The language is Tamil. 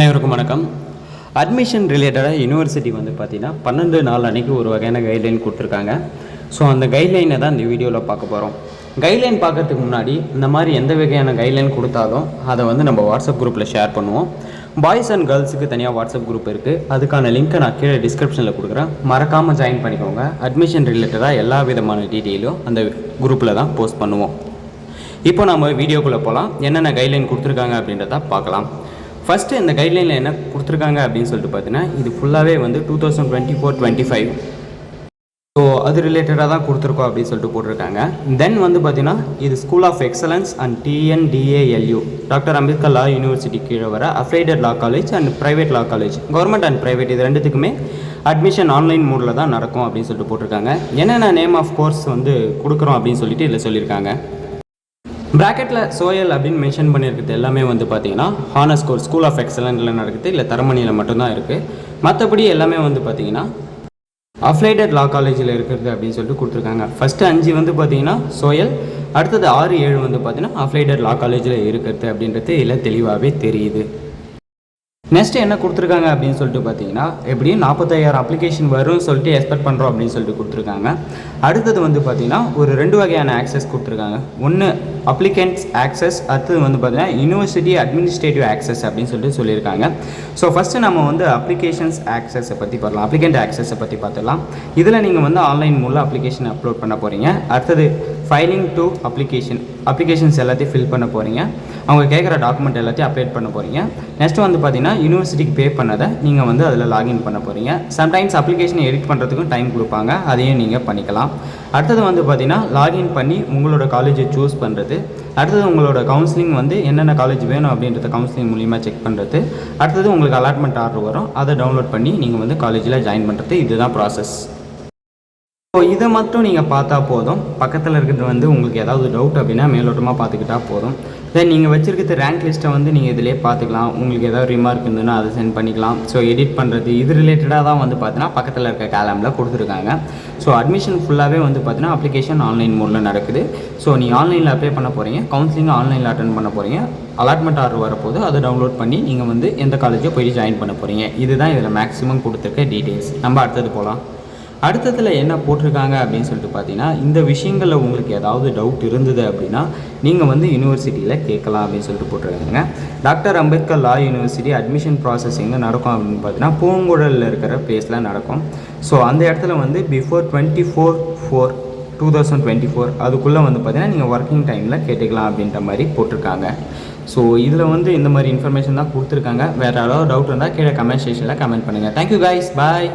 அனைவருக்கும் வணக்கம். அட்மிஷன் ரிலேட்டடாக யூனிவர்சிட்டி வந்து பார்த்திங்கன்னா 12 நாள் அன்றைக்கி ஒரு வகையான கைட்லைன் கொடுத்துருக்காங்க. ஸோ அந்த கைட்லைனை தான் இந்த வீடியோவில் பார்க்க போகிறோம். கைட்லைன் பார்க்குறதுக்கு முன்னாடி இந்த மாதிரி எந்த வகையான கைட்லைன் கொடுத்தாலும் அதை வந்து நம்ம வாட்ஸ்அப் குரூப்பில் ஷேர் பண்ணுவோம். பாய்ஸ் அண்ட் கேர்ள்ஸுக்கு தனியாக வாட்ஸ்அப் குரூப் இருக்குது. அதுக்கான லிங்க்கை நான் கீழே டிஸ்கிரிப்ஷனில் கொடுக்குறேன். மறக்காமல் ஜாயின் பண்ணிக்கோங்க. அட்மிஷன் ரிலேட்டடாக எல்லா விதமான டீட்டெயிலும் அந்த குரூப்பில் தான் போஸ்ட் பண்ணுவோம். இப்போ நம்ம வீடியோக்குள்ளே போகலாம். என்னென்ன கைட்லைன் கொடுத்துருக்காங்க அப்படின்றத பார்க்கலாம். ஃபஸ்ட்டு இந்த கைட்லைனில் என்ன கொடுத்துருக்காங்க அப்படின்னு சொல்லிட்டு பார்த்தீங்கன்னா, இது ஃபுல்லாகவே வந்து 2024-25 ஸோ அது ரிலேட்டடாக தான் கொடுத்துருக்கோம் அப்படின்னு சொல்லிட்டு போட்டிருக்காங்க. தென் வந்து பார்த்தீங்கன்னா, இது school of excellence and TNDALU doctor Ambedkar law university கீழே வர affiliated law college and private law college, government and private, இது ரெண்டுத்துக்குமே அட்மிஷன் ஆன்லைன் மோடில் தான் நடக்கும் அப்படின்னு சொல்லிட்டு போட்டிருக்காங்க. என்னென்ன நேம் ஆஃப் கோர்ஸ் வந்து கொடுக்குறோம் அப்படின்னு சொல்லிட்டு இதில் சொல்லியிருக்காங்க. ப்ராக்கெட்டில் சோயல் அப்படின்னு மென்ஷன் பண்ணியிருக்கிறது எல்லாமே வந்து பார்த்தீங்கன்னா ஹானர்ஸ் கோர்ஸ் ஸ்கூல் ஆஃப் எக்ஸலன்ஸில் நடக்குது, இல்லை தரமணியில் மட்டும்தான் இருக்குது. மற்றபடி எல்லாமே வந்து பார்த்தீங்கன்னா அஃபிலியேட்டட் லா காலேஜில் இருக்கிறது அப்படின்னு சொல்லிட்டு கொடுத்துருக்காங்க. ஃபஸ்ட்டு 5 வந்து பார்த்தீங்கன்னா சோயல், அடுத்தது 6-7 வந்து பார்த்தீங்கன்னா அஃபிலியேட்டட் லா காலேஜில் இருக்கிறது அப்படின்றது இதில் தெளிவாகவே தெரியுது. நெக்ஸ்ட்டு என்ன கொடுத்துருக்காங்க அப்படின்னு சொல்லிட்டு பார்த்தீங்கன்னா, எப்படியும் 45,000 அப்ளிகேஷன் வரும்னு சொல்லிட்டு எக்ஸ்பெக்ட் பண்ணுறோம் அப்படின்னு சொல்லிட்டு கொடுத்துருக்காங்க. அடுத்தது வந்து பார்த்திங்கன்னா ஒரு 2 வகையான ஆக்சஸ் கொடுத்துருக்காங்க. ஒன்று அப்ளிகண்ட்ஸ் ஆக்சஸ், அடுத்தது வந்து பார்த்திங்கன்னா யூனிவர்சிட்டி அட்மினிஸ்ட்ரேட்டிவ் ஆக்சஸ் அப்படின்னு சொல்லிட்டு சொல்லியிருக்காங்க. ஸோ ஃபஸ்ட்டு நம்ம வந்து அப்ளிகேஷன்ஸ் ஆக்சஸை பற்றி பார்க்கலாம். அப்ளிகண்ட் ஆக்சஸை பற்றி பார்த்துக்கலாம். இதில் நீங்கள் வந்து ஆன்லைன் மூலம் அப்ளிகேஷன் அப்லோட் பண்ண போகிறீங்க. அடுத்தது ஃபைலிங் டு அப்ளிகேஷன்ஸ் எல்லாத்தையும் ஃபில் பண்ண போகிறீங்க. அவங்க கேட்குற டாக்குமெண்ட் எல்லாத்தையும் அப்டேட் பண்ண போகிறீங்க. நெக்ஸ்ட்டு வந்து பார்த்தீங்கன்னா யூனிவர்சிட்டிக்கு பே பண்ணதை நீங்கள் வந்து அதில் லாகின் பண்ண போகிறீங்க. சம்டைம்ஸ் அப்ளிகேஷனை எடிட் பண்ணுறதுக்கும் டைம் கொடுப்பாங்க, அதையும் நீங்கள் பண்ணிக்கலாம். அடுத்தது வந்து பார்த்தீங்கன்னா லாகின் பண்ணி உங்களோட காலேஜை சூஸ் பண்ணுறது. அடுத்தது உங்களோட கவுன்சிலிங் வந்து என்னென்ன காலேஜ் வேணும் அப்படின்றத கவுன்சிலிங் மூலிமா செக் பண்ணுறது. அடுத்தது உங்களுக்கு அலாட்மெண்ட் ஆர்டர் வரும், அதை டவுன்லோட் பண்ணி நீங்கள் வந்து காலேஜில் ஜாயின் பண்ணுறது. இதுதான் ப்ராசஸ். ஸோ இதை மட்டும் நீங்கள் பார்த்தா போதும். பக்கத்தில் இருக்கிறது வந்து உங்களுக்கு ஏதாவது டவுட் அப்படின்னா மேலோட்டமாக பார்த்துக்கிட்டால் போதும். தென் நீங்கள் வச்சுருக்கிறது ரேங்க் லிஸ்ட்டை வந்து நீங்கள் இதிலே பார்த்துக்கலாம். உங்களுக்கு ஏதாவது ரிமார்க் இருந்ததுன்னா அதை சென்ட் பண்ணிக்கலாம். ஸோ எடிட் பண்ணுறது இது ரிலேட்டடாக தான் வந்து பார்த்தீங்கன்னா பக்கத்தில் இருக்க காலமில் கொடுத்துருக்காங்க. ஸோ அட்மிஷன் ஃபுல்லாகவே வந்து பார்த்தீங்கன்னா அப்ளிகேஷன் ஆன்லைன் மோடில் நடக்குது. ஸோ நீங்கள் ஆன்லைனில் அப்ளை பண்ண போகிறீங்க, கவுன்சிலிங் ஆன்லைனில் அட்டன் பண்ண போகிறீங்க, அலாட்மெண்ட் ஆர்டர் வரப்போது அதை டவுன்லோட் பண்ணி நீங்கள் வந்து எந்த காலேஜோ போய் ஜாயின் பண்ண போகிறீங்க. இதுதான் இதில் மேக்ஸிமம் கொடுத்துருக்க டீட்டெயில்ஸ். நம்ம அடுத்தது போகலாம். அடுத்ததில் என்ன போட்டிருக்காங்க அப்படின்னு சொல்லிட்டு பார்த்தீங்கன்னா, இந்த விஷயங்களில் உங்களுக்கு ஏதாவது டவுட் இருந்தது அப்படின்னா நீங்கள் வந்து யூனிவர்சிட்டியில் கேட்கலாம் அப்படின்னு சொல்லிட்டு போட்டிருக்காங்க. Doctor Ambedkar law university admission process எங்கே நடக்கும் அப்படின்னு பார்த்தீங்கன்னா பூங்குழலில் இருக்கிற பிளேஸில் நடக்கும். ஸோ அந்த இடத்துல வந்து பிஃபோர் 24/4/2024 அதுக்குள்ளே வந்து பார்த்தீங்கன்னா நீங்கள் ஒர்க்கிங் டைமில் கேட்டுக்கலாம் அப்படின்ற மாதிரி போட்டிருக்காங்க. ஸோ இதில் வந்து இந்த மாதிரி இன்ஃபர்மேஷன் தான் கொடுத்துருக்காங்க. வேறு ஏதாவது டவுட் இருந்தால் கீழே கமெண்ட் செக்ஷனில் கமெண்ட் பண்ணுங்கள். தேங்க்யூ கைஸ், பாய்.